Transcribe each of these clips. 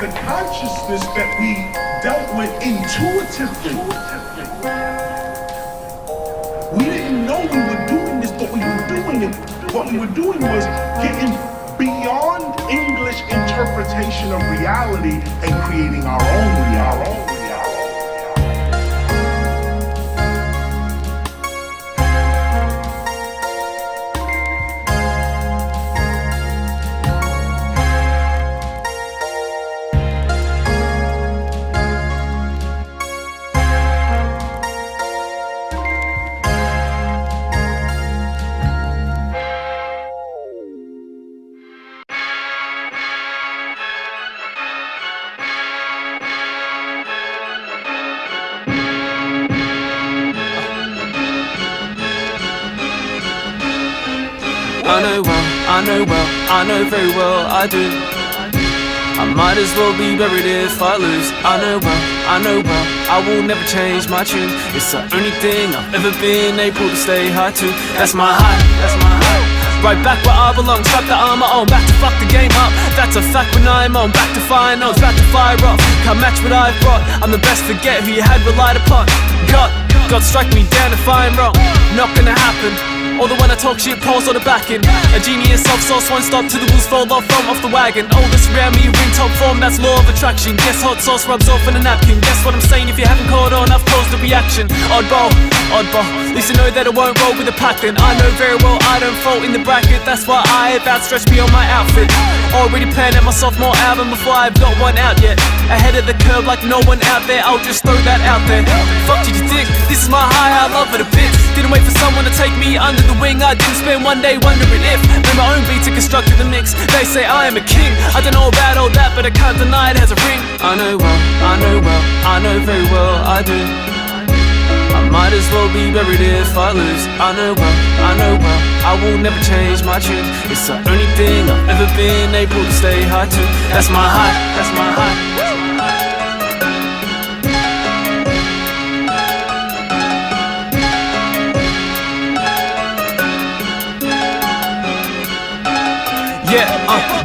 the consciousness that we dealt with intuitively. We didn't know we were doing this, but we were doing it. What we were doing was getting beyond English interpretation of reality and creating our own reality. I know very well I do. I might as well be buried if I lose. I know well, I will never change my tune. It's the only thing I've ever been able to stay high to. That's my high. Right back where I belong, strap the armor on, back to fuck the game up. That's a fact when I'm on, back to fire notes, back to fire off. Can't match what I've brought, I'm the best, forget who you had relied upon. God strike me down if I'm wrong, not gonna happen. Or the one I talk shit, pause on the back end. A genius of sauce, one stop till the wheels fall off from off the wagon. All this around me, ring top form, that's law of attraction. Guess hot sauce rubs off on a napkin. Guess what I'm saying, if you haven't caught on, I've caused a reaction. Oddball, at least I know that I won't roll with a pack then. I know very well I don't fall in the bracket, that's why I have outstretched beyond my outfit. Already planned out my sophomore album before I've got one out yet. Ahead of the curve like no one out there, I'll just throw that out there. Fuck did you think, this is my high, I love it a bit. Didn't wait for someone to take me under the wing, I didn't spend one day wondering if bring my own beat to construct the mix. They say I am a king, I don't know about all that, but I can't deny it has a ring. I know very well I do. I might as well be buried if I lose. I know well, I will never change my tune. It's the only thing I've ever been able to stay high to. That's my high, that's my high.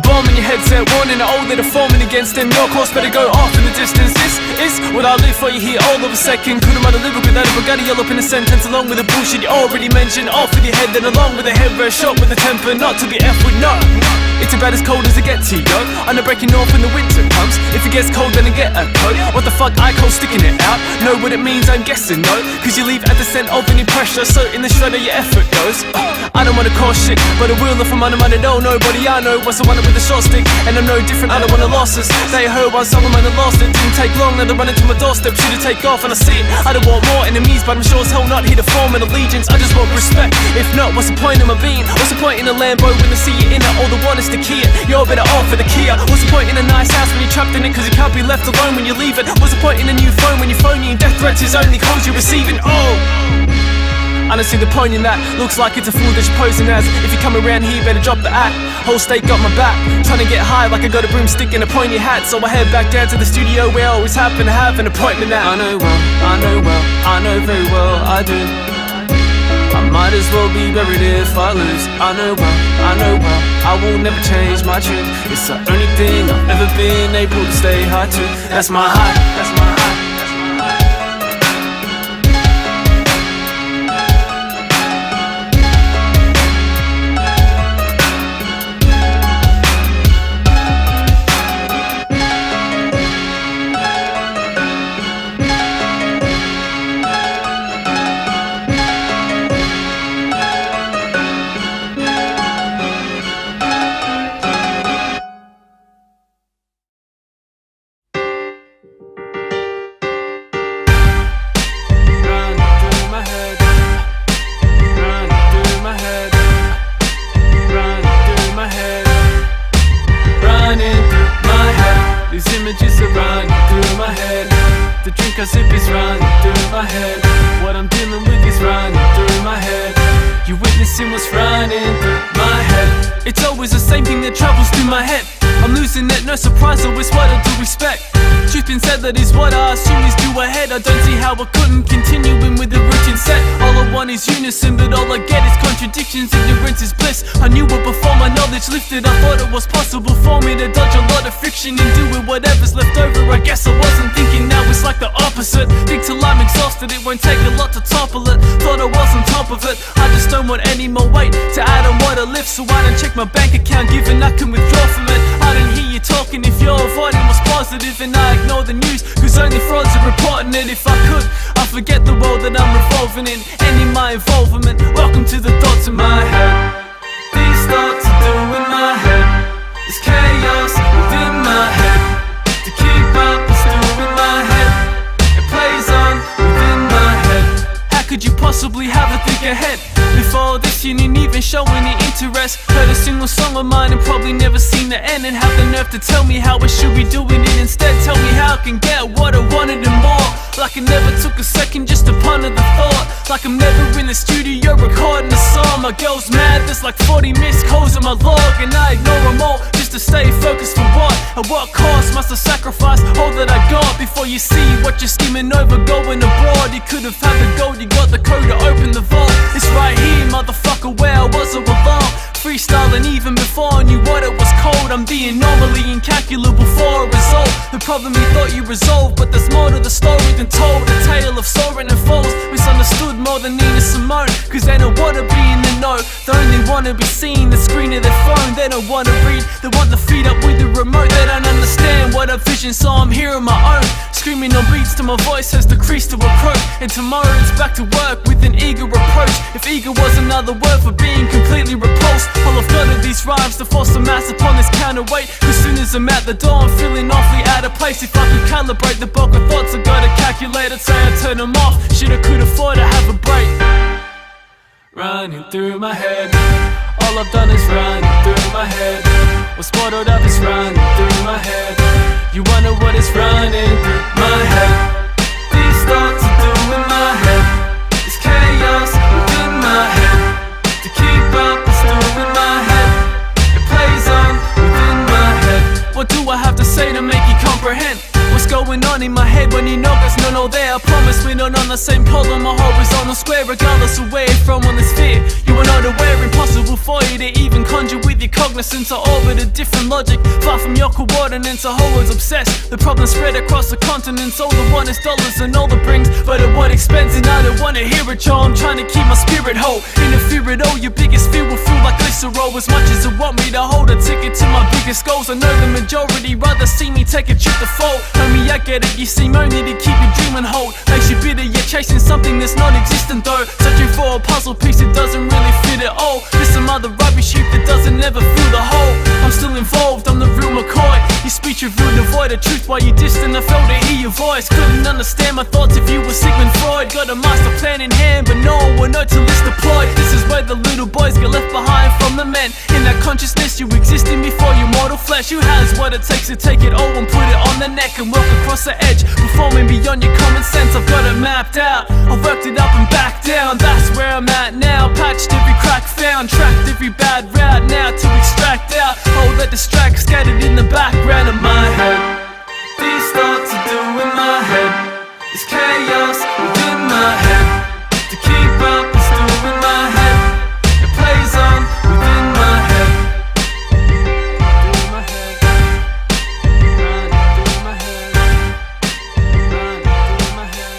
Bomb in your headset, warning the old that are forming against them. Your course better go off in the distance. This is what I live for, you hear all of a second. Couldn't write a lyric without a Bugatti all up in a sentence. Along with the bullshit you already mentioned. Off with your head, then along with the head rush. Shot with the temper, not to be F with no. It's about as cold as it gets, yo. I know breaking off when the winter comes. If it gets cold, then I get a coat. What the fuck, I cold sticking it out. Know what it means, I'm guessing, no. Cause you leave at the scent of any pressure. So in the shredder your effort goes. I don't wanna cause shit, but I will if I'm on I know nobody I know was the one with the short stick. And I'm no different, I don't wanna losses. They heard one song, man, I lost it. Didn't take long, now they're running to my doorstep. Should've take off and I see it. I don't want more enemies, but I'm sure as hell not here to form an allegiance. I just want respect. If not, what's the point of my being? What's the point in a Lambo when I see you in it? All the one is the Kia. You're better off for the Kia. What's the point in a nice house when you're trapped in it? Cause you can't be left alone when you leave it. What's the point in a new phone when you're phoning? Death threats is only calls you're receiving. Oh, I don't see the point in that. Looks like it's a fool that you're posing as. If you come around here, you better drop the act. Whole state got my back. Trying to get high like I got a broomstick and a pointy hat. So I head back down to the studio where I always happen to have an appointment at. I know very well I do. I might as well be buried if I lose. I know well, I will never change my tune. It's the only thing I've ever been able to stay high to. That's my high, that's my high. I sip is running through my head. What I'm dealing with is running through my head. You witnessing what's running through my head. It's always the same thing that travels through my head. I'm losing it, no surprise, though it's what I do respect. Truth been said, that is what I assume is due ahead. I don't see how I couldn't continue in with the routine set. All I want is unison, but all I get is contradictions. Ignorance is bliss. I knew it before my knowledge lifted. I thought it was possible for me to dodge a lot of friction and do with whatever's left over. I guess I wasn't thinking, now it's like the opposite. Think till I'm exhausted, it won't take a lot to topple it. Thought I was on top of it, I just don't want any more weight to add on what I lift. So I don't check my bank account, given I can withdraw from it. I don't hear you talking if you're avoiding what's positive, and I ignore the news, cause only frauds are reporting it. If I could, I'd forget the world that I'm revolving in, ending my involvement. Welcome to the thoughts in my head. These thoughts are doing my head. There's chaos within my head. To keep up, it's doing my head. It plays on within my head. How could you possibly have a think ahead? Before this, you didn't even show any interest. Heard a single song of mine and probably never seen the end. And have the nerve to tell me how I should be doing it instead. Tell me how I can get what I wanted and more. Like I never took a second just to ponder the thought. Like I'm never in the studio recording a song. My girl's mad, there's like 40 missed calls on my log, and I ignore them all just to stay focused. For what? At what cost must I sacrifice all that I got before you see what you're scheming over going abroad? You could have had the gold, you got the code to open the vault. It's right here, motherfucker, where I was all along. Freestyling even before I knew what it was called. I'm the anomaly, incalculable for a result. The problem you thought you resolved, but there's more to the story than told. A tale of soaring and falls, misunderstood more than Nina Simone. Cause they don't wanna be in the know, they only wanna be seen, the screen of their phone. They don't wanna read, they want the feed up with the remote. They don't understand what I vision, so I'm here on my own. Screaming on beats till my voice has decreased to approach. And tomorrow it's back to work with an eager approach. If eager was another word for being completely repulsed, all I've got are these rhymes to force the mass upon this counterweight. As soon as I'm at the door, I'm feeling awfully out of place. If I could calibrate the bulk of thoughts, I gotta calculate. I'd say I turn them off, shit I could afford to have a break. Running through my head, all I've done is run through my head. What's bottled up is running through my head. You wonder what is running through my head. These thoughts are doing my head. It's chaos within my head. To keep up, it's doing my head. It plays on within my head. What do I have to say to make you comprehend what's going on in my head when you know there's no there? I promise we're not on the same column or horizontal square. Regardless of where you're from on the sphere, you are not aware. Impossible for you to even conjure with your cognizance or orbit a different logic. Far from your coordinates, a whole world's obsessed. The problem spread across the continents. All the want is dollars and all the brings, but at what expense? And I don't wanna hear it, y'all. I'm trying to keep my spirit whole. Interfere at all, your biggest fear will feel like glycerol. As much as you want me to hold a ticket to my biggest goals, I know the majority rather see me take a trip to fold. Homie, I get it, you seem only to keep your dream on hold. Makes you bitter, you're chasing something that's non-existent though. Searching for a puzzle piece that doesn't really fit at all. There's some other rubbish heap that doesn't ever fill the hole. I'm still involved, I'm the real McCoy. Your speech revealed the void of truth while you distant. I felt to hear your voice, couldn't understand my thoughts if you were Sigmund Freud. Got a master plan in hand, but no one will know till it's deployed. This is where the little boys get left behind from the men. In that consciousness you exist in before your mortal flesh. Who has what it takes to take it all and put it on the neck and walk across the edge, performing beyond your common sense. I've got it mapped out, I've worked it up and back down. That's where I'm at now, patched every crack found, tracked every bad route now to extract out all that distracts, scattered in the background of my head. These thoughts are doing my head. It's chaos within my head. To keep up, it's doing my head. It plays on within my head. Through my head. Running through my head. Running through my head.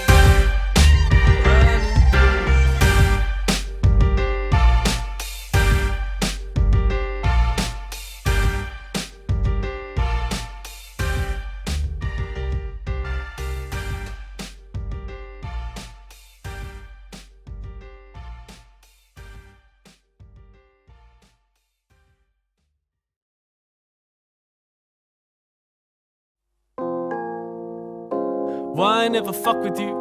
Why I never fuck with you?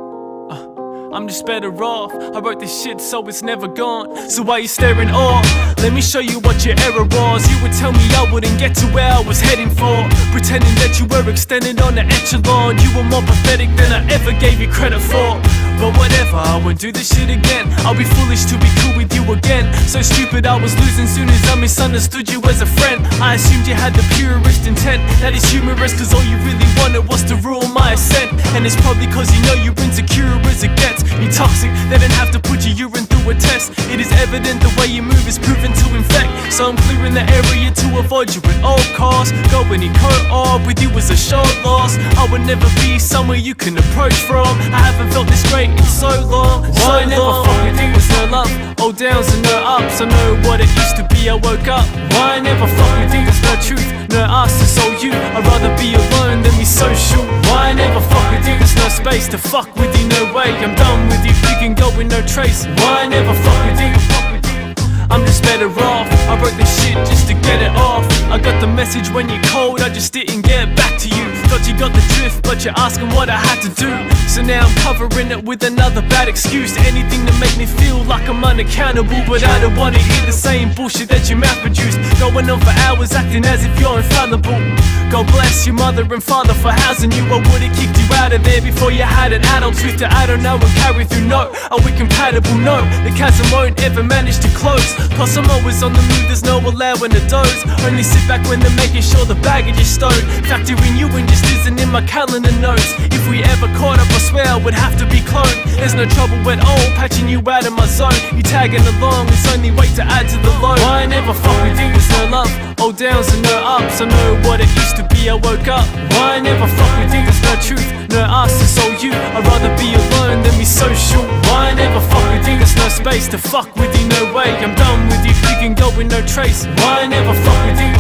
I'm just better off. I wrote this shit so it's never gone. So why you staring off? Let me show you what your error was. You would tell me I wouldn't get to where I was heading for, pretending that you were extended on the echelon. You were more pathetic than I ever gave you credit for. But whatever, I won't do this shit again. I'll be foolish to be cool with you again. So stupid I was losing soon as I misunderstood you as a friend. I assumed you had the purest intent. That is humorous cause all you really wanted was to rule my ascent. And it's probably cause you know you're insecure as it gets. You're toxic, they didn't have to put your urine through a test. It is evident the way you move is proven to infect. So I'm clearing the area to avoid you at all costs. Going in co-op with you was a short loss. I would never be somewhere you can approach from. I haven't felt this great in so long. Why never fuck with you? There's no love, all downs and no ups. I know what it used to be, I woke up. Why never fuck with you? There's no truth, no us, it's all you. I'd rather be alone than be social. Why never fuck with you? There's no space to fuck with you, no way. I'm done with you, you can go with no trace. Why never fuck with you? I'm just better off. I wrote this shit just to get it off. I got the message when you're cold, I just didn't get back to you. Thought you got the drift, but you're asking what I had to do. So now I'm covering it with another bad excuse. Anything to make me feel like I'm unaccountable. But I don't wanna hear the same bullshit that your mouth produced. Going on for hours acting as if you're infallible. God bless your mother and father for housing you. I would've kicked you out of there before you had an adult truth that I don't know and carry through. No, are we compatible? No, the chasm won't ever manage to close. Plus I'm always on the move, there's no allowing to doze. Only sit back when they're making sure the baggage is stowed. Factoring you in just isn't in my calendar notes. If we ever caught up, I swear I would have to be cloned. There's no trouble at all, patching you out of my zone. You tagging along, it's only weight to add to the load. Why never fuck with you? There's no love, all downs and no ups. I know what it used to be, I woke up. Why never fuck with you? There's no truth, no us, it's all you. I'd rather be alone than be social. Why never fuck with you? There's no space to fuck with you, no way. I'm done with you, you can go with no trace. Why never fuck with you?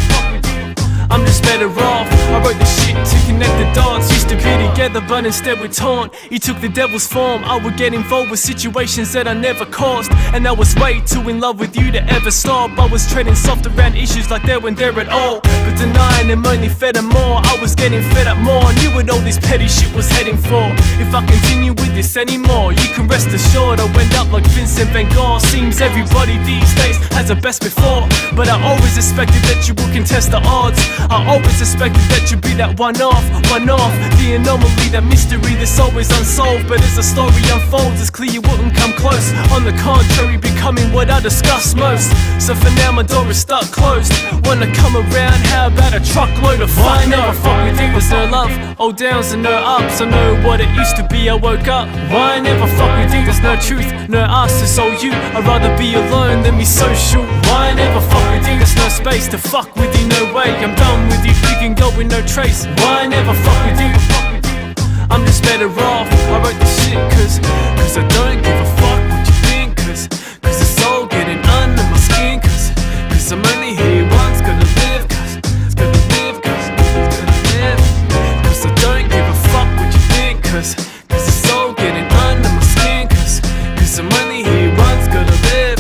I'm just better off. I wrote this shit to connect the dots. Used to be together but instead we're torn. You took the devil's form. I would get involved with situations that I never caused. And I was way too in love with you to ever stop. I was treading soft around issues like they weren't there at all. But denying them only fed them more. I was getting fed up more. I knew what all this petty shit was heading for. If I continue with this anymore, you can rest assured I'll end up like Vincent Van Gogh. Seems everybody these days has a best before. But I always expected that you would contest the odds. I always expected that you'd be that one-off. The anomaly, that mystery that's always unsolved. But as the story unfolds, it's clear you wouldn't come close. On the contrary, becoming what I discuss most. So for now my door is stuck closed. Wanna come around, how about a truckload of fuck? Never fuck with you, there's no love, all downs and no ups. I know what it used to be, I woke up. Why never fuck with you? There's no truth, no us, it's all you. I'd rather be alone than be social. Why never fuck with you? There's no space to fuck with you, no way. I'm done with you, you can go with no trace. Why never fuck with you? I'm just better off. I wrote this shit cause I don't give a fuck what you think. Cause it's all getting under my skin. Cause I'm only here once, gonna live. Cause it's gonna live, cause it's gonna live. Cause I don't give a fuck what you think. Cause it's all getting under my skin. Cause I'm only here once, gonna live.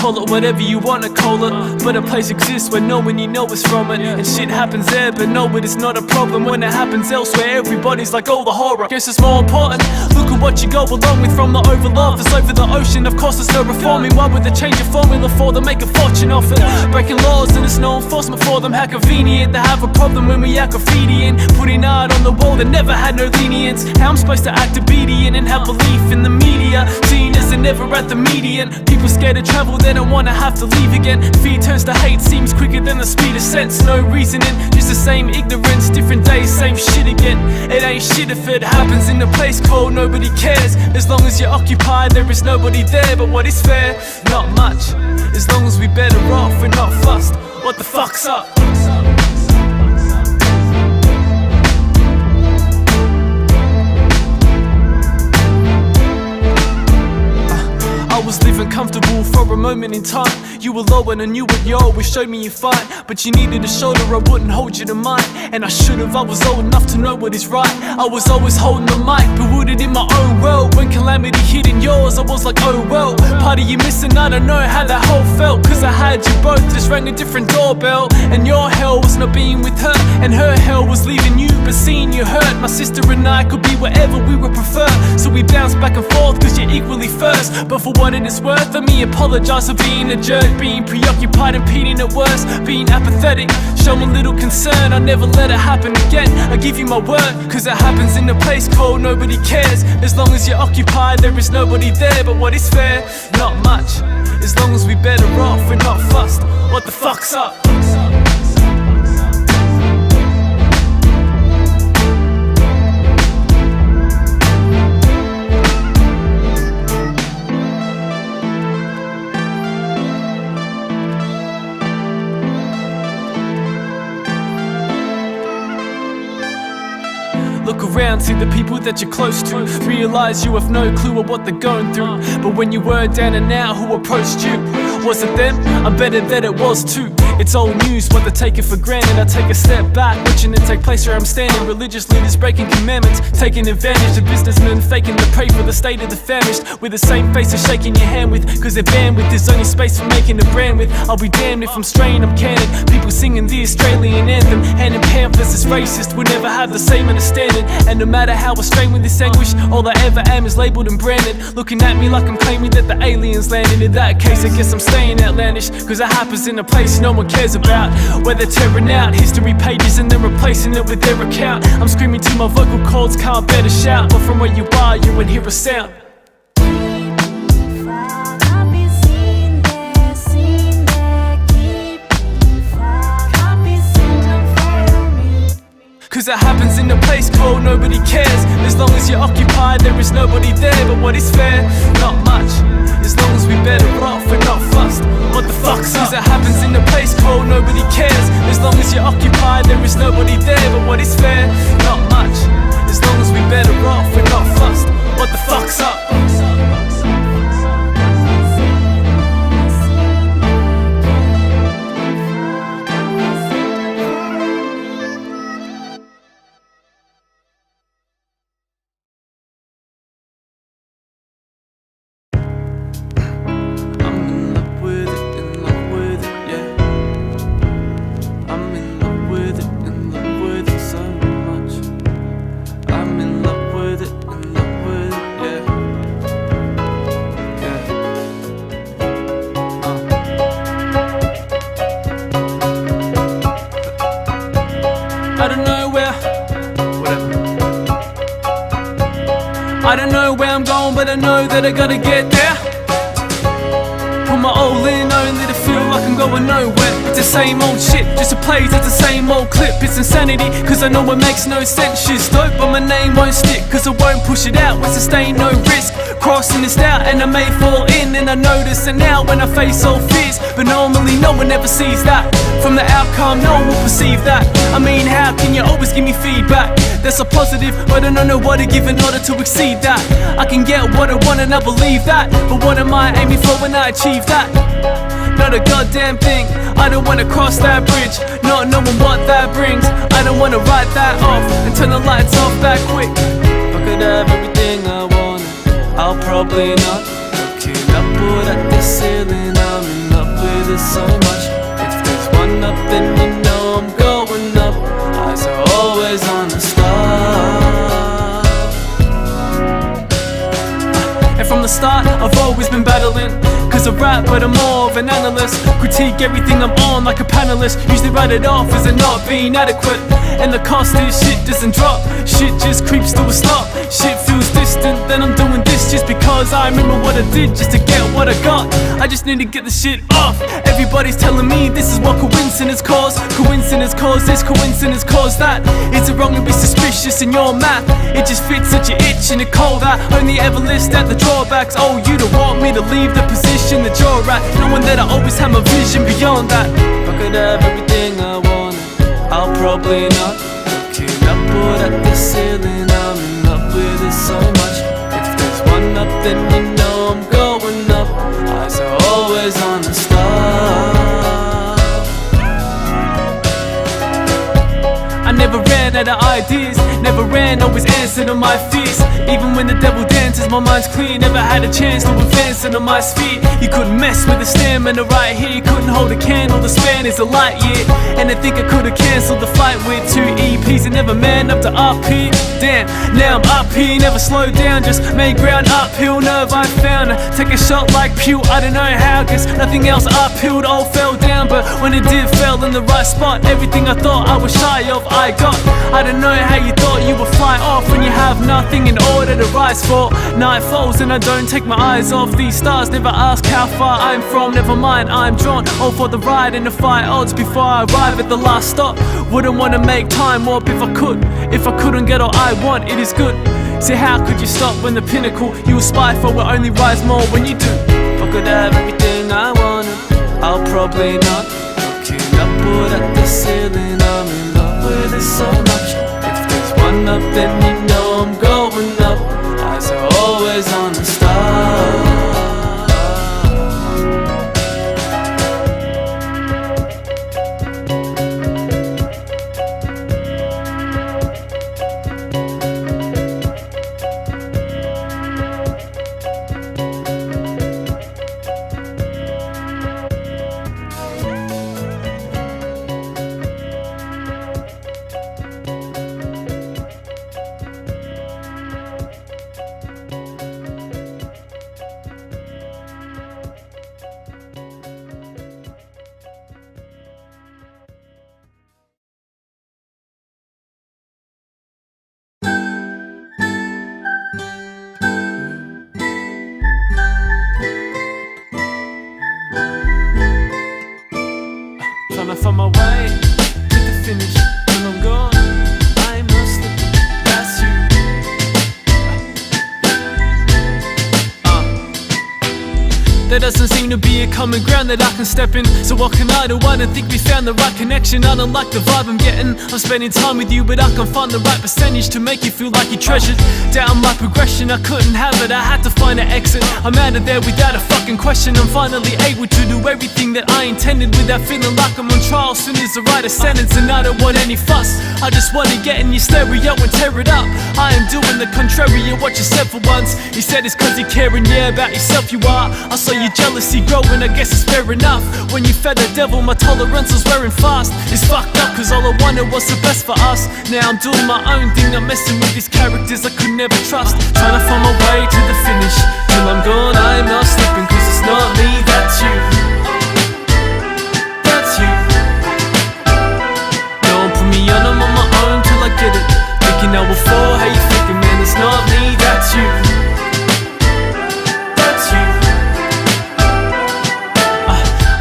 Call it whatever you wanna call it, but a place exists where no one you know is from it. And shit happens there, but no, it is not a problem. When it happens elsewhere, everybody's like, oh, the horror. Guess it's more important, look at what you go along with. From the overlove that's over the ocean, of course there's no reforming. Why would they change a formula for them, make a fortune off it? Breaking laws and there's no enforcement for them. How convenient, they have a problem when we act graffiti and putting art on the wall that never had no lenience. How I'm supposed to act obedient and have belief in the media, seen as they're never at the median. People scared to travel, they don't wanna have to leave again. Fear turns to hate, seems quicker than the speed of sense. No reasoning, just the same ignorance, different days, same shit again. It ain't shit if it happens in a place cold, nobody cares. As long as you're occupied, there is nobody there. But what is fair? Not much. As long as we better off, we're not fussed. What the fuck's up? I was living comfortable for a moment in time. You were low and I knew it, you always showed me you fine. But you needed a shoulder, I wouldn't hold you to mine. And I should've, I was old enough to know what is right. I was always holding the mic, bewildered in my own world. When calamity hit in yours, I was like, oh well. Part of you missing, I don't know how that whole felt. Cause I had you both, just rang a different doorbell. And your hell was not being with her, and her hell was leaving you, but seeing you hurt. My sister and I could be wherever we would prefer. So we bounced back and forth, cause you're equally first. But for what it is worth, let me apologize for being a jerk. Being preoccupied, impeding at worst, being apathetic, showing little concern. I never let it happen again, I give you my word. Cause it happens in a place called nobody cares. As long as you're occupied, there is nobody there. But what is fair? Not much. As long as we better off, we're not fussed. What the fuck's up? Look around, see the people that you're close to. Realize you have no clue of what they're going through. But when you were down and out, who approached you? Was it them? I bet that it was too. It's old news, what they take it for granted. I take a step back, watching it take place where I'm standing. Religious leaders breaking commandments, taking advantage of businessmen, faking to pray for the state of the famished. With the same face of shaking your hand with, cause their bandwidth is only space for making a brand with. I'll be damned if I'm straying, I'm candid. People singing the Australian anthem, handing pamphlets is racist. We'll never have the same understanding. And no matter how I strain with this anguish, all I ever am is labelled and branded. Looking at me like I'm claiming that the aliens landed. In that case, I guess I'm staying outlandish, cause it happens in a place no one cares about. Where they're tearing out history pages and then replacing it with their account. I'm screaming till my vocal cords can't bear to shout. But from where you are, you won't hear a sound. Cause it happens in a place called nobody cares. As long as you're occupied, there is nobody there. But what is fair? Not much. As long as we better off, we're not fussed. What the fuck's up? Cause it happens in a place called nobody cares. As long as you're occupied, there is nobody there. But what is fair? Not much. As long as we better off, we're not fussed. What the fuck's up? I don't know where I'm going, but I know that I gotta get there. Put my all in, only to feel like I'm going nowhere. It's the same old shit, just a plays at the same old clip. It's insanity, cause I know it makes no sense. Shit's dope, but my name won't stick, cause I won't push it out. With sustained no risk, crossing this out, and I may fall in. And I notice it now when I face all fears, but normally no one ever sees that. From the outcome, no one will perceive that. I mean, how can you always give me feedback? That's a positive, but I don't know what to give in order to exceed that. I can get what I want and I believe that, but what am I aiming for when I achieve that? Not a goddamn thing. I don't wanna cross that bridge, not knowing what that brings. I don't wanna write that off and turn the lights off that quick. If I could have everything I wanted, I'll probably not. Looking upward at the ceiling, I'm in love with it so much. If there's one up, then you know I'm going up. Eyes are always on the start. And from the start, I've always been battling, cause I rap, but I'm more of an analyst. Critique everything I'm on like a panelist. Usually write it off as it not being adequate. And the cost is shit doesn't drop, shit just creeps to a stop. Shit feels distant, then I'm doing this just because I remember what I did just to get what I got. I just need to get the shit off. Everybody's telling me this is what coincidence cause. Coincidence cause this, coincidence cause that. Is it wrong to be suspicious in your math? It just fits at your itch and it cold that. Only ever list at the drawbacks. Oh, you don't want me to leave the position that you're at, knowing that I always have my vision beyond that. could have everything I wanted, I'll probably not. Looking upward at the ceiling, I'm in love with it so much. If there's one up, then you know I'm going up. Eyes are always on the stars. I never ran out of ideas, never ran, always answered on my fears. Even when the devil dances, my mind's clear. Never had a chance to advance into my sphere. You couldn't mess with the stamina right here. You couldn't hold a candle, the span is a light year. And I think I could've cancelled the flight with 2 EPs and never man up to up here. Damn, now I'm up here, never slowed down, just made ground uphill. Nerve I found, take a shot like Pew. I don't know how, guess nothing else uphill. It all fell down, but when it did, fell in the right spot. Everything I thought I was shy of, I got. I don't know how you thought you would fly off when you have nothing in order to rise for. Night falls and I don't take my eyes off these stars. Never ask how far I'm from, never mind, I'm drawn all for the ride and the fight odds before I arrive at the last stop. Wouldn't wanna make time warp if I could. If I couldn't get all I want, it is good. See, how could you stop when the pinnacle you aspire for will only rise more when you do? If I could have everything I wanted, I'll probably not. Looking upward at the ceiling, I'm in love with it so much. If there's one up, then you know I'm going up. Eyes are always on the stars. Tryna find my way to the finish. When I'm gone, I'm not slipping. That's you. There doesn't seem to be a common ground that I can step in. So what can I do? I don't think we found the right connection. I don't like the vibe I'm getting. I'm spending time with you, but I can't find the right percentage to make you feel like you treasured. Down my progression, I couldn't have it, I had to find an exit. I'm out of there without a fucking question. I'm finally able to do everything that I intended without feeling like I'm on trial. Soon as I write a sentence and I don't want any fuss. I just want to get in your stereo and tear it up. I am doing the contrary of what you said for once. You said it's cause you care and yeah, about yourself you are. I saw your jealousy growing, I guess it's fair enough. When you fed the devil, my tolerance was wearing fast. It's fucked up cause all I wanted was the best for us. Now I'm doing my own thing, I'm messing with these characters I could never trust. Trying to find my way to the finish. Till I'm gone, I'm not slipping, cause it's not me, that's you. That's you. Don't put me on, I'm on my own till I get it. Thinking I will fall, how you thinking, man, it's not me, that's you. That's you.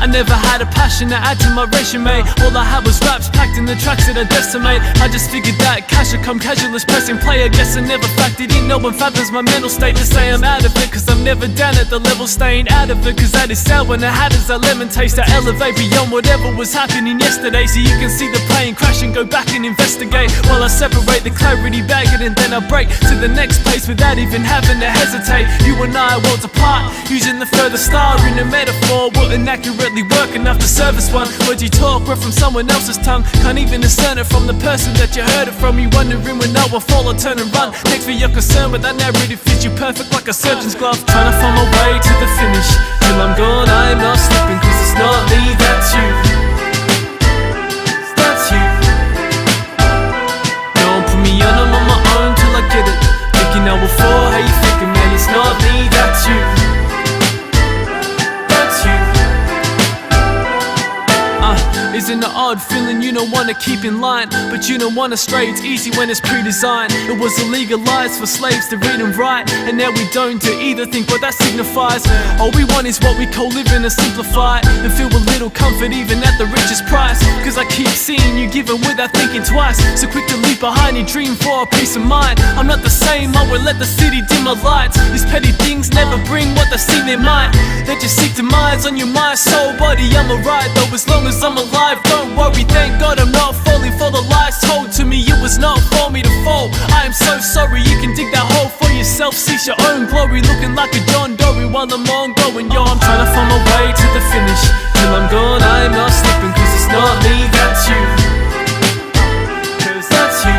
I never had a passion to add to my resume. All I had was raps packed in the tracks that I decimate. I just figured that cash would come casual as pressing play. I guess I never factored in, no one fathoms my mental state. To say I'm out of it cause I'm never down at the level. Staying out of it cause that is sour when I had as a lemon taste. I elevate beyond whatever was happening yesterday. So you can see the plane crash and go back and investigate. While I separate the clarity, bag it and then I break to the next place without even having to hesitate. You and I are worlds apart, using the further star in a metaphor. Wouldn't accurately work enough to service one. Words you talk were from someone else's tongue. Can't even discern it from the person that you heard it from. You wondering when I will fall or turn and run. Thanks for your concern, but that narrative fits you perfect like a surgeon's glove. Trying to find my way to the finish. Till I'm gone, I'm not slipping, cause it's not me, that's you. That's you. Don't put me on, I'm on my own till I get it. Thinking I will fall, how you thinking, man, it's not me, that's you. That's you. Isn't it odd odd feeling you don't wanna keep in line, but you don't wanna stray, it's easy when it's pre-designed. It was illegalized for slaves to read and write, and now we don't do either, think what that signifies. All we want is what we call living and simplify, and feel a little comfort even at the richest price. Cause I keep seeing you giving without thinking twice, so quick to leave behind your dream for a peace of mind. I'm not the same, I won't let the city dim my lights. These petty things never bring what they seem they might. They just seek demise on your mind, soul, body. I'm alright though, as long as I'm alive. Don't worry, thank God I'm not falling for the lies told to me. It was not for me to fall. I am so sorry, you can dig that hole for yourself. Cease your own glory, looking like a John Dory while I'm on going. Yo, I'm trying to find my way to the finish. Till I'm gone, I'm not slipping, cause it's not me, that's you. Cause that's you.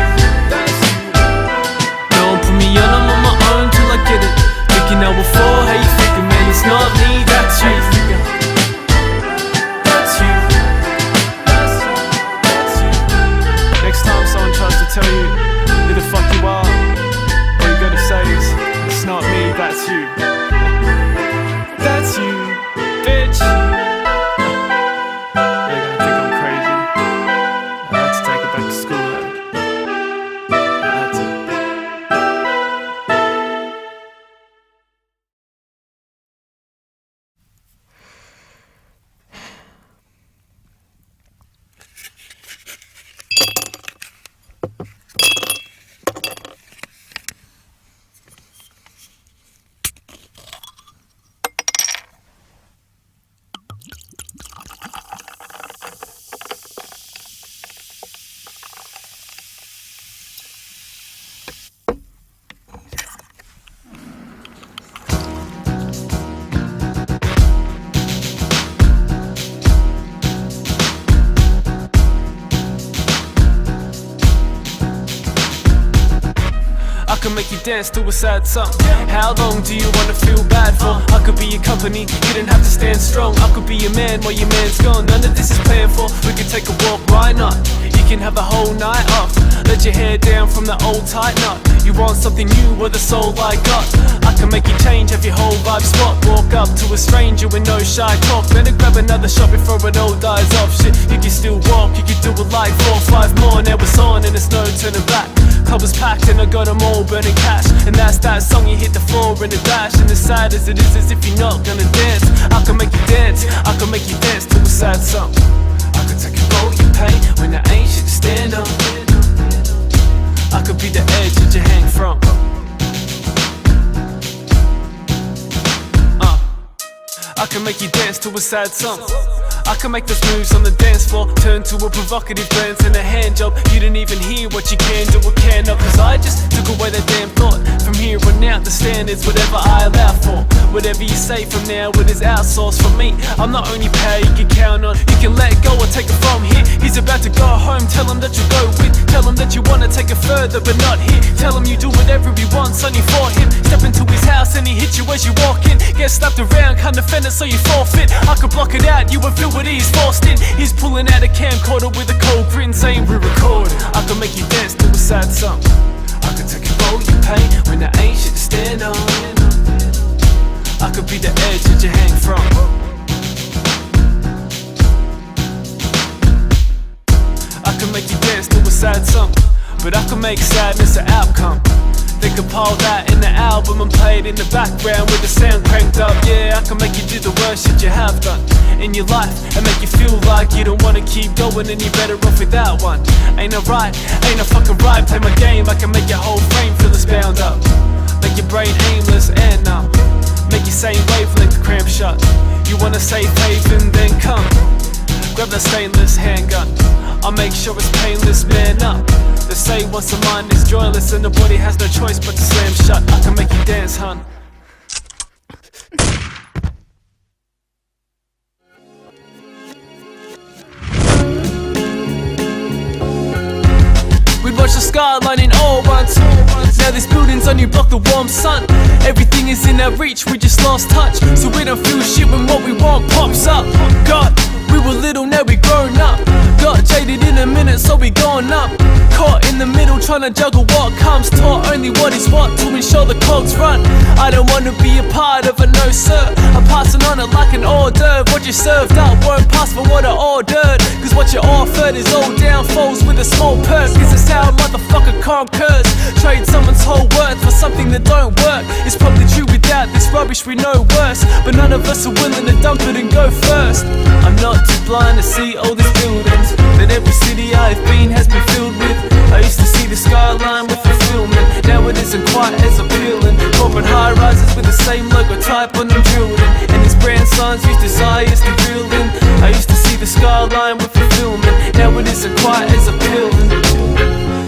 Don't put me on, I'm on my own till I get it. Thinking now before, how you thinking, man, it's not me, that's you. That's you. Next time someone tries to tell you who the fuck you are, all you gotta say is, it's not me, that's you. That's you, bitch. They're gonna think I'm crazy. I had to take it back to school though. I had to. I can make you dance to a sad song. How long do you wanna feel bad for? I could be your company, you don't have to stand strong. I could be your man while your man's gone. None of this is planned for, we could take a walk, why not? You can have a whole night off. Let your hair down from the old tight knot. You want something new with a soul I got. I can make you change, have your whole vibe swap. Walk up to a stranger with no shy talk. Better grab another shot before it all dies off. Shit, you can still walk, you can do it like 4 or 5 more. Now it's on and there's no turning back. Club was packed and I got them all burning cash. And that's that song, you hit the floor in a dash. And as sad as it is as if you're not gonna dance. I can make you dance, I can make you dance to a sad song. I could take a roll you pay when there ain't shit to stand on. I could be the edge that you hang from. I can make you dance to a sad song. I can make those moves on the dance floor turn to a provocative glance and a hand job. You didn't even hear what you can do or cannot, cause I just took away that damn thought. From here on out the standards, whatever I allow for. Whatever you say from now, it is outsourced from me. I'm not only power you can count on. You can let go or take it from here. He's about to go home, tell him that you go with. Tell him that you wanna take it further but not here. Tell him you do whatever he wants only for him. Step into his house and he hits you as you walk in. Get slapped around, can't defend it so you forfeit. I could block it out, you would feel what he's forced in. He's pulling out a camcorder with a cold grin saying we're recording. I can make you dance to a sad song. I could take a roll you pay when there ain't shit to stand on. I could be the edge that you hang from. I can make you dance to a sad song, but I can make sadness an outcome. They compile that in the album and play it in the background with the sound cranked up. Yeah, I can make you do the worst shit you have done in your life and make you feel like you don't wanna keep going and you're better off without one. Ain't no right, ain't no fucking right. Play my game, I can make your whole frame feel as bound up. Make your brain aimless and numb. Make your same wavelength cramp shut. You wanna save haven, then come. Grab that stainless handgun. I'll make sure it's painless, man up. They say once the mind is joyless and the body has no choice but to slam shut. I can make you dance, hun. We watch the skyline in all once. Now there's buildings on you block the warm sun. Everything is in our reach, we just lost touch. So we don't feel shit when what we want pops up. God, we were little, now we grown up. Got jaded in a minute, so we going up. Caught in the middle, trying to juggle what comes. Taught only what is what to ensure the cogs run. I don't wanna be a part of a no sir. A part passing on it like an hors d'oeuvre. What you served up won't pass for what I ordered, cause what you offered is all downfalls with a small perk. This is how a motherfucker conquers. Trade someone's whole worth for something that don't work. It's probably true without this rubbish we know worse, but none of us are willing to dump it and go first. I'm not too blind to see all these buildings that every city I've been has been filled with. I used to see the skyline with fulfillment, now it isn't quite as appealing. Corporate high rises with the same logo type on them drilled in, and these brand signs use desires to reel in. I used to see the skyline with fulfillment, now it isn't quite as appealing.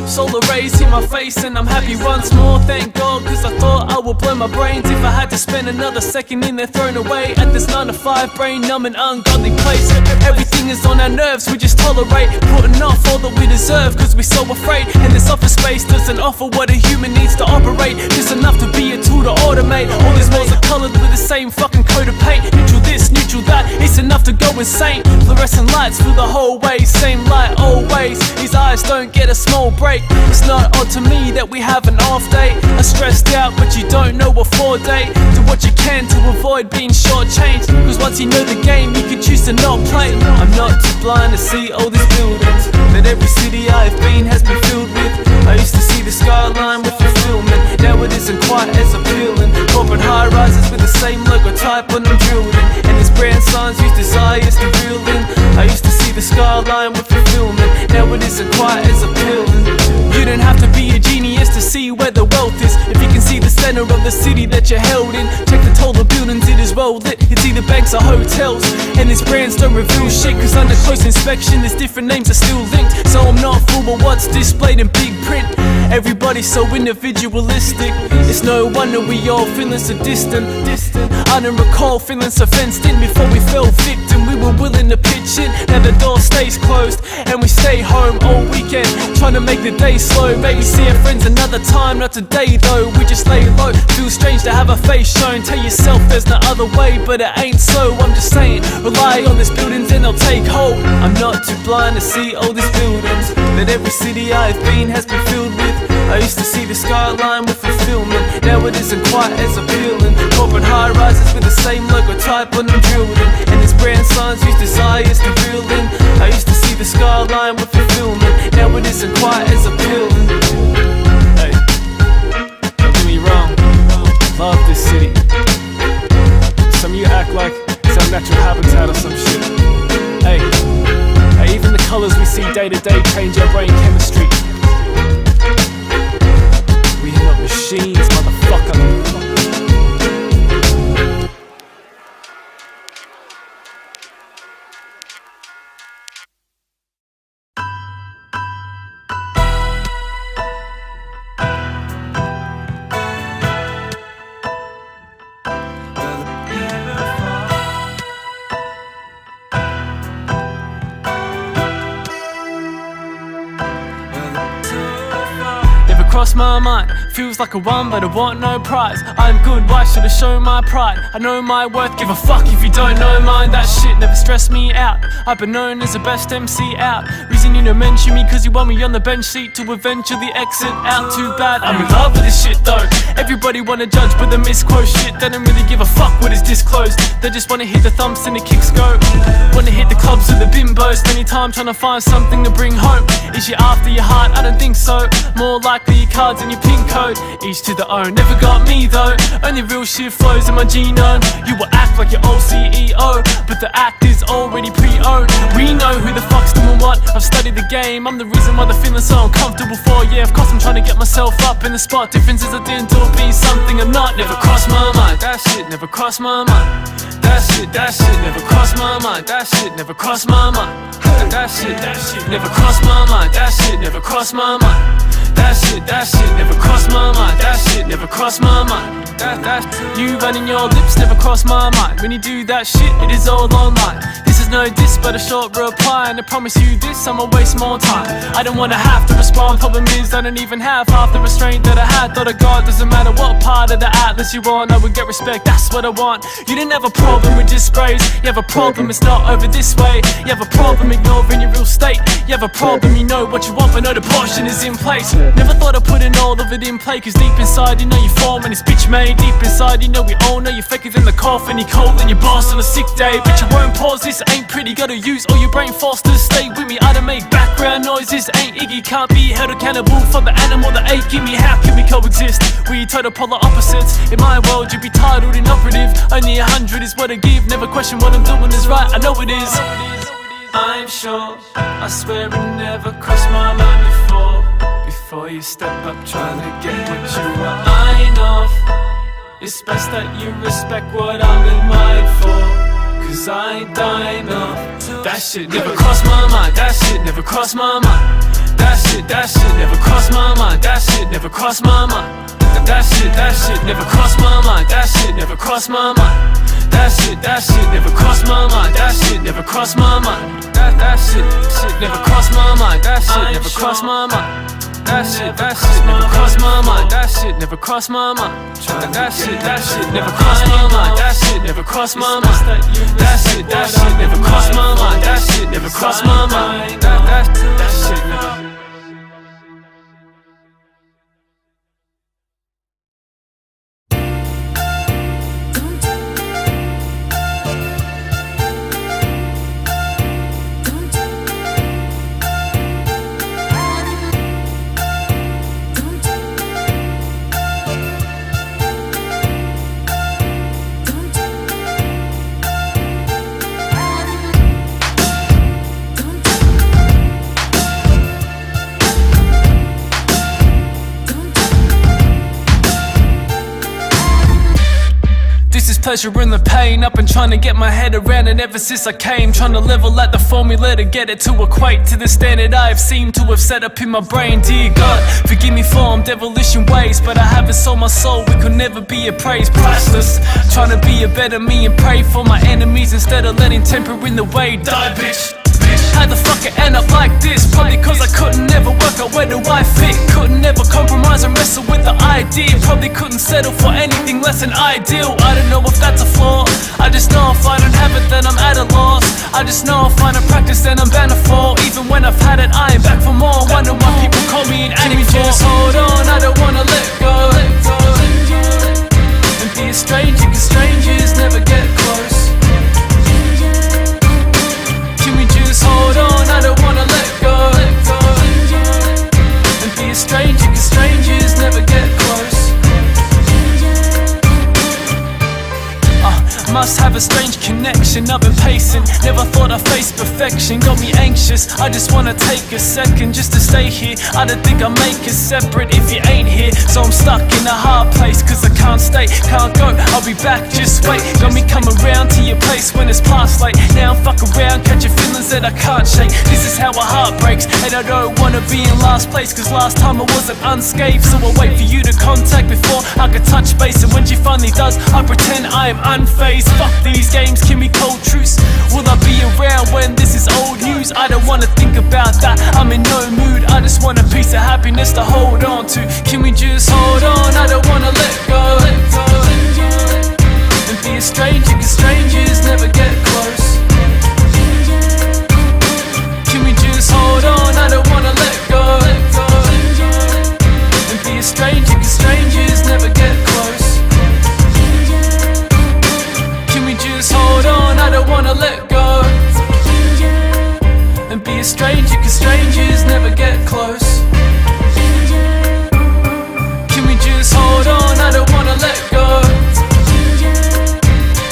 Solar rays in my face and I'm happy once more, thank God, cause I thought I would blow my brains if I had to spend another second in there thrown away at this 9 to 5 brain numb and ungodly place. Everything is on our nerves, we just tolerate putting off all that we deserve cause we're so afraid, and this office space doesn't offer what a human needs to operate, just enough to be a tool to automate. All these walls are coloured with the same fucking coat of paint, neutral this, neutral that, it's enough to go insane. Fluorescent lights fill the whole way, same light always, these eyes don't get a small break. It's not odd to me that we have an off day, are stressed out but you don't know what for day. Do what you can to avoid being shortchanged, cause once you know the game you can choose to not play. I'm not too blind to see all these buildings that every city I've been has been filled with. I used to see the skyline with fulfillment, now it isn't quite as appealing. Corporate high rises with the same logo type on them drilled in, and these brand signs use desires to reel in. I used to see the skyline with fulfillment, now it isn't quite as appealing. You don't have to be a genius to see where the wealth is. If you can see the center of the city that you're held in, check the taller buildings, it is well lit. It's either banks or hotels, and these brands don't reveal shit, cause under close inspection these different names are still linked. So I'm not fooled by what's displayed in big print. Everybody's so individualistic, it's no wonder we all feeling so distant. I don't recall feeling so fenced in before we fell victim. We were willing to pitch in, now the door stays closed and we stay home all weekend, trying to make the day slow. Maybe see our friends another time, not today though. We just lay low, feels strange to have a face shown. Tell yourself there's no other way, but it ain't so. I'm just saying, rely on these buildings and they'll take hold. I'm not too blind to see all these buildings that every city I've been has been filled with. I used to see the skyline with fulfillment, now it isn't quite as appealing. Corporate high rises with the same logo type on them drilled in, and these brand signs use desires to reel in. I used to see the skyline with fulfillment, now it isn't quite as appealing. Hey, don't get me wrong, love this city. Some of you act like it's our natural habitat or some shit. Hey, even the colours we see day to day change our brain chemistry. We are not machines, motherfucker. Cross my mind, feels like a won but I want no prize. I'm good, why should I show my pride? I know my worth, give a fuck if you don't know mine. That shit never stressed me out, I've been known as the best MC out. Reason you don't mention me cause you want me on the bench seat to eventually exit out. Too bad, I'm in love with this shit though. Everybody wanna judge but the misquote shit. They don't really give a fuck what is disclosed. They just wanna hit the thumps and the kicks go. Wanna hit the clubs with the bimbos. Spending time trying to find something to bring home. Is you after your heart? I don't think so. More likely your cards and your pin code. Each to their own, never got me though. Only real shit flows in my genome. You will act like your old CEO, but the act is already pre-owned. We know who the fuck's doing what. I've studied the game, I'm the reason why they're feeling so uncomfortable for. Yeah, of course I'm trying to get myself up in the spot. Difference is I didn't do it being something I'm not. Never crossed my mind, that shit never crossed my mind. That shit never crossed my mind. That shit never crossed my mind. That shit never crossed my mind. That shit never crossed my mind. That shit never crossed my mind. That shit never crossed my mind. That you running your lips never crossed my mind. When you do that shit, it is all online. This is is no diss but a short reply, and I promise you this, I'ma waste more time. I don't wanna have to respond. Problem is I don't even have half the restraint that I had. Thought of God, doesn't matter what part of the atlas you're on, I would get respect, that's what I want. You didn't have a problem with dispraise. You have a problem, it's not over this way. You have a problem ignoring your real state. You have a problem, you know what you want but no, the portion is in place. Never thought of putting all of it in play, cause deep inside you know you're forming this bitch made. Deep inside you know we all know you're faker than the coffin. You're cold and your boss on a sick day, but you won't pause, this ain't pretty. Gotta use all your brain force to stay with me. I don't make background noises, ain't Iggy. Can't be held accountable for the animal that ate. Give me, how can we coexist? We total polar opposites. In my world you'd be titled inoperative. Only 100 is what I give. Never question what I'm doing is right, I know it is. I'm sure, I swear it never crossed my mind before you step up trying to get what you want. I know it's best that you respect what I'm admired for, cause I ain't dying off. That shit never crossed my mind. That shit never crossed my mind. That shit never crossed my mind. That shit never crossed my mind. That shit never crossed my mind. That shit never crossed my mind. That shit never crossed my mind. That shit never crossed my mind. That shit never crossed my mind. That shit never crossed my mind. That shit never crossed my mind. That shit never crossed my mind. That shit never crossed my mind. That shit never crossed my mind. That shit never crossed my mind. That shit never crossed my mind. That shit never. Pleasure in the pain, up and trying to get my head around it ever since I came. Trying to level out the formula to get it to equate to the standard I have seemed to have set up in my brain. Dear God, forgive me for I'm devilish in ways, but I haven't sold my soul, we could never be appraised. Priceless, trying to be a better me and pray for my enemies instead of letting temper in the way. Die bitch. How the fuck it end up like this? Probably cause I couldn't ever work out where do I fit. Couldn't ever compromise and wrestle with the idea. Probably couldn't settle for anything less than ideal. I don't know if that's a flaw, I just know if I don't have it then I'm at a loss. I just know if I don't practice then I'm bound to fall. Even when I've had it I am back for more. Wonder why people call me an enemy. Just hold on, I don't wanna let go. And be a stranger cause strangers never get close. Hold on, I don't wanna let go. And be a stranger cause strangers never get close. Must have a strange connection, I've been pacing. Never thought I'd face perfection, got me anxious. I just wanna take a second just to stay here. I don't think I'll make it separate if you ain't here. So I'm stuck in a hard place cause I can't stay, can't go, I'll be back, just wait. Got me come around to your place when it's past late. Now I'm fuck around, catching feelings that I can't shake. This is how a heart breaks, and I don't wanna be in last place cause last time I wasn't unscathed. So I'll wait for you to contact before I can touch base. And when she finally does, I pretend I am unfazed. Fuck these games, give me cold truce. Will I be around when this is old news? I don't wanna think about that, I'm in no mood. I just want a piece of happiness to hold on to. Can we just hold on? I don't wanna let go. And be a stranger cause strangers never get close. Can we just hold on? I don't wanna let go. And be a stranger cause strangers never get close. Just hold on, I don't wanna let go. And be a stranger cause strangers never get close. Can we just hold on, I don't wanna let go.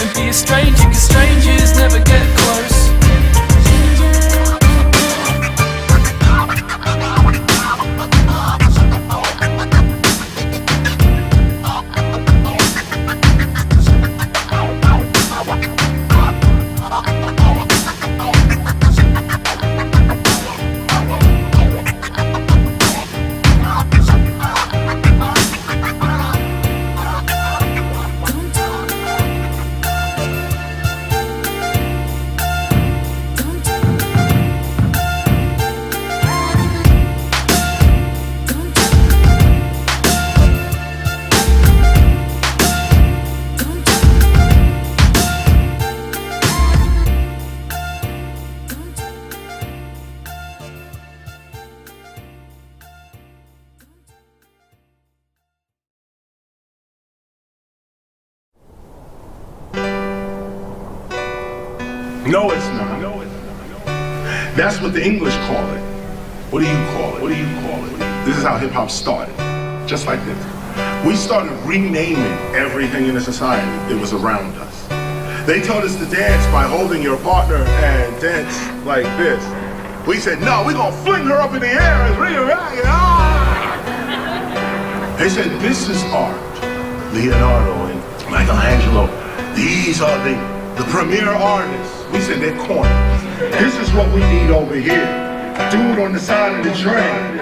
And be a stranger cause strangers never get close. No, it's not. That's what the English call it. What do you call it? What do you call it? This is how hip hop started. Just like this. We started renaming everything in the society that was around us. They told us to dance by holding your partner and dance like this. We said, no, we're gonna fling her up in the air and ring her back. They said, this is art. Leonardo and Michelangelo, these are the premier artists. We said, they're corny. This is what we need over here. Dude on the side of the train.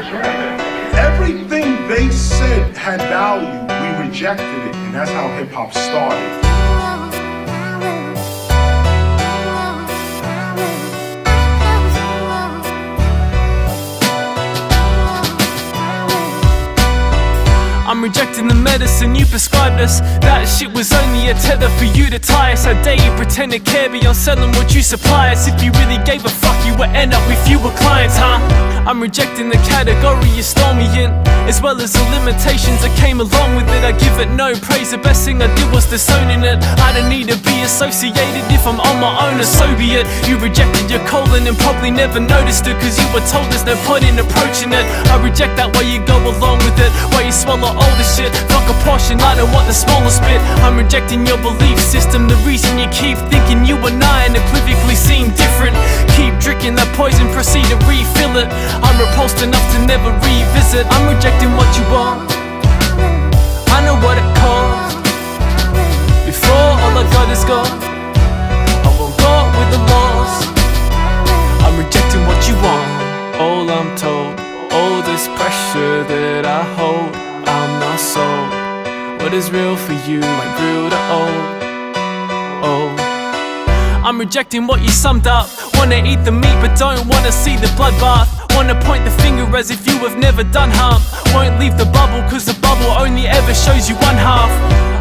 Everything they said had value. We rejected it, and that's how hip hop started. I'm rejecting the medicine you prescribed us. That shit was only a tether for you to tie us. How dare you pretend to care beyond selling what you supply us? If you really gave a fuck, you would end up with fewer clients, huh? I'm rejecting the category you stole me in, as well as the limitations that came along with it. I give it no praise, the best thing I did was disown in it. I don't need to be associated if I'm on my own, or so be it. You rejected your colon and probably never noticed it, cause you were told there's no point in approaching it. I reject that way you go along with it, why you swallow all the shit. Fuck a portion, I don't want the smallest bit. I'm rejecting your belief system, the reason you keep thinking you and I unequivocally seem different. Keep drinking that poison, proceed to refill it. I'm repulsed enough to never revisit. I'm rejecting what you want, I know what it costs. Before all I got is gone, I won't go with the loss. I'm rejecting what you want, all I'm told. All this pressure that I hold, I'm not sold. What is real for you ain't real to old. I'm rejecting what you summed up. Wanna eat the meat but don't wanna see the bloodbath. Wanna point the finger as if you have never done harm. Won't leave the bubble cause the bubble only ever shows you one half.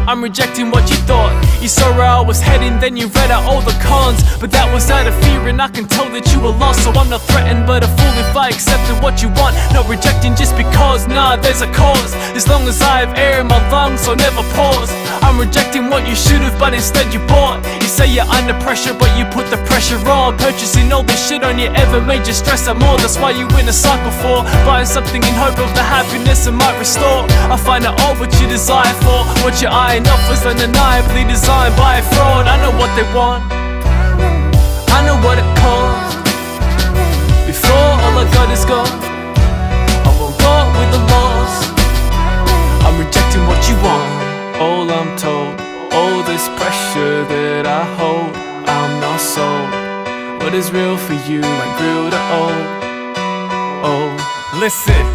I'm rejecting what you thought. You saw where I was heading, then you read out all the cons. But that was out of fear and I can tell that you were lost. So I'm not threatened but a fool if I accepted what you want. Not rejecting just because, nah, there's a cause. As long as I have air in my lungs, I'll never pause. I'm rejecting what you should've but instead you bought. You say you're under pressure but you put the pressure on. Purchasing all this shit on you ever made you stress out more. That's why you in a cycle for buying something in hope of the happiness it might restore. I find out all what you desire for, what your eyeing off was undeniably designed by a fraud. I know what they want, I know what it costs. Before all I got is gone, I won't go with the loss. I'm rejecting what you want, all I'm told. All this pressure that I hold, I'm not sold. What is real for you ain't real to old. Listen,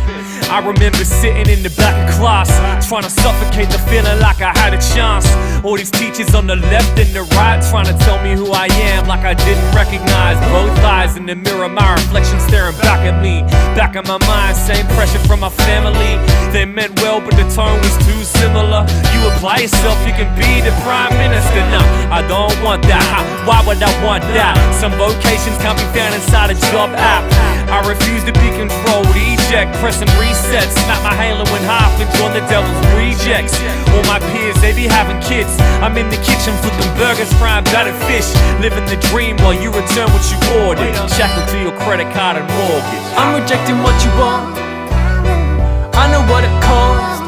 I remember sitting in the back of class, trying to suffocate the feeling like I had a chance. All these teachers on the left and the right trying to tell me who I am, like I didn't recognize both eyes in the mirror, my reflection staring back at me. Back in my mind, same pressure from my family. They meant well, but the tone was too similar. You apply yourself, you can be the prime minister. No, I don't want that. Why would I want that? Some vocations can't be found inside a job app. I refuse to be controlled. Eject, press and reset, snap my halo in half and join the devil's rejects. All my peers, they be having kids. I'm in the kitchen flipping burgers, frying battered fish, living the dream while you return what you ordered, shackled to your credit card and mortgage. I'm rejecting what you want, I know what it costs.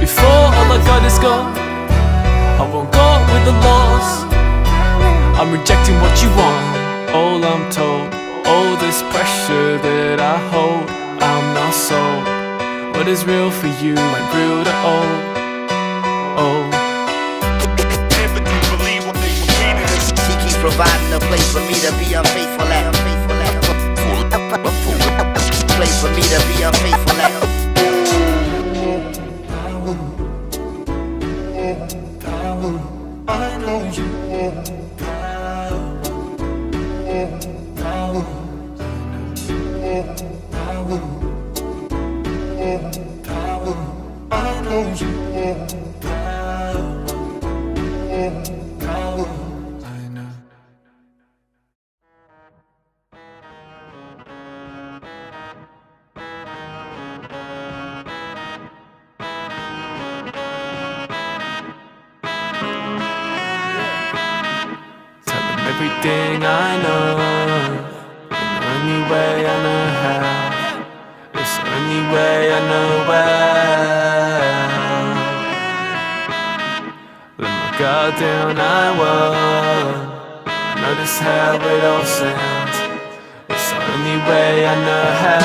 Before all I got is gone, I won't go with the loss. I'm rejecting what you want, all I'm told. All this pressure that I hold, I'm not sold. What is real for you ain't real to old. He keeps providing a place for me to be unfaithful at. Place for me to be unfaithful at. I know you want I know you want power. I know. Tell them everything I know. And the only way I know how. It's the only way I know well. Let my guard down, I won't. Notice how it all sounds. It's the only way I know how.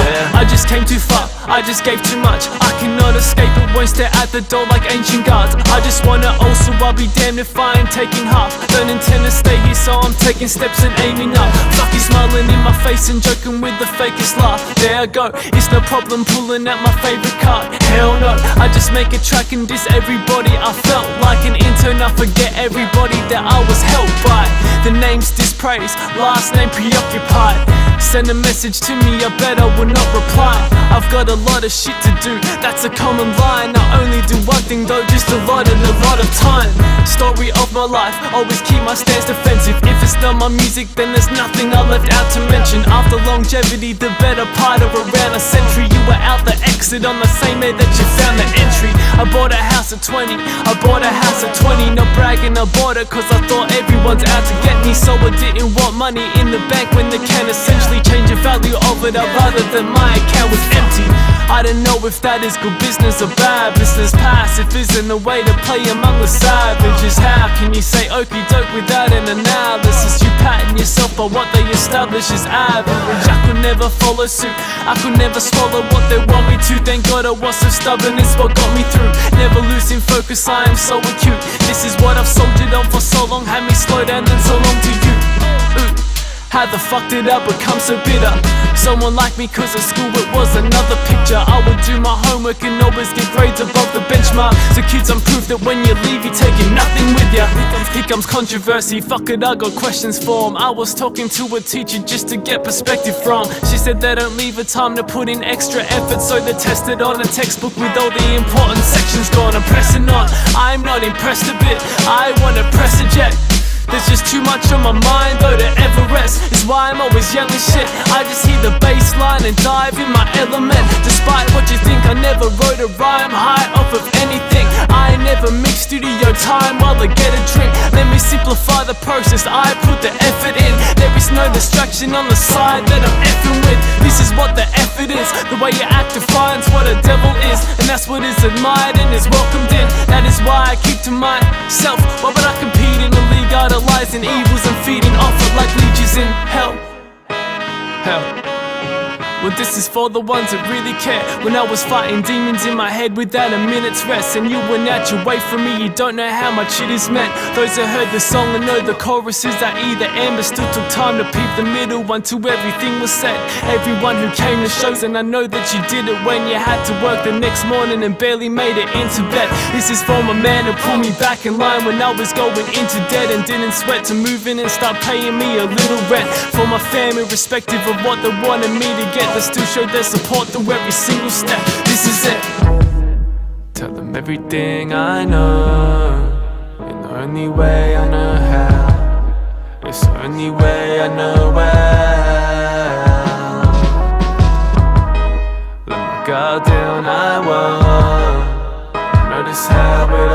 Yeah. I just came too far, I just gave too much. I cannot escape it, won't stare at the door like ancient guards. I just wanna also, I'll be damned if I ain't taking half. Don't intend to stay here, so I'm taking steps and aiming up. Fuck you smiling in my face and joking with the fakest laugh. There I go, it's no problem pulling out my favorite card. Hell no, I just make a track and diss everybody. I felt like an intern, I forget everybody that I was helped by. The name's Dispraze, last name preoccupied. Send a message to me, I bet I will not reply. I've got a lot of shit to do, that's a common line. I only do one thing though, just a lot and a lot of time. Story of my life, always keep my stance defensive. If it's not my music, then there's nothing I left out to mention. After longevity, the better part of around a century, you were out the exit on the same day that you found the entry. I bought a house at 20, I bought a house at 20. Not bragging, I bought it cause I thought everyone's out to get me. So I didn't want money in the bank when they can essentially change the value of it. I'd rather than my account was empty. I don't know if that is good business or bad business. Passive isn't a way to play among the savages. How can you say okie doke without an analysis? You pattern yourself by what they establish as average. I could never follow suit, I could never swallow what they want me to. Thank God I was so stubborn, it's what got me through. Never losing focus, I am so acute. This is what I've soldiered on for so long. Had me slow down and so long to you. Ooh. How the fuck did I become so bitter? Someone like me cause at school it was another picture. I would do my homework and always get grades above the benchmark. So kids, I'm proof that when you leave you're taking nothing with ya. Here comes controversy, fuck it, I got questions for 'em. I was talking to a teacher just to get perspective from. She said they don't leave a time to put in extra effort, so they tested on a textbook with all the important sections gone. I'm pressing on, I'm not impressed a bit, I wanna press eject. There's just too much on my mind though to ever rest. It's why I'm always young as shit. I just hear the bass line and dive in my element. Despite what you think, I never wrote a rhyme high off of anything. I never mix studio time while I get a drink. Let me simplify the process, I put the effort in. There is no distraction on the side that I'm effing with. This is what the effort is. The way you act defines what a devil is, and that's what is admired and is welcomed in. That is why I keep to myself. Why would I compete in a league idolizing evils and feeding off it like leeches in hell? Hell. Well, this is for the ones that really care. When I was fighting demons in my head without a minute's rest, and you went out your way from me, you don't know how much it is meant. Those that heard the song and know the choruses I either am, but still took time to peep the middle until everything was set. Everyone who came to shows, and I know that you did it when you had to work the next morning and barely made it into bed. This is for my man who pulled me back in line when I was going into debt and didn't sweat to move in and start paying me a little rent. For my family, irrespective of what they wanted me to get, they still show their support through every single step. This is it. Tell them everything I know, in the only way I know how. It's the only way I know well. Let my guard down, I won't. Notice how it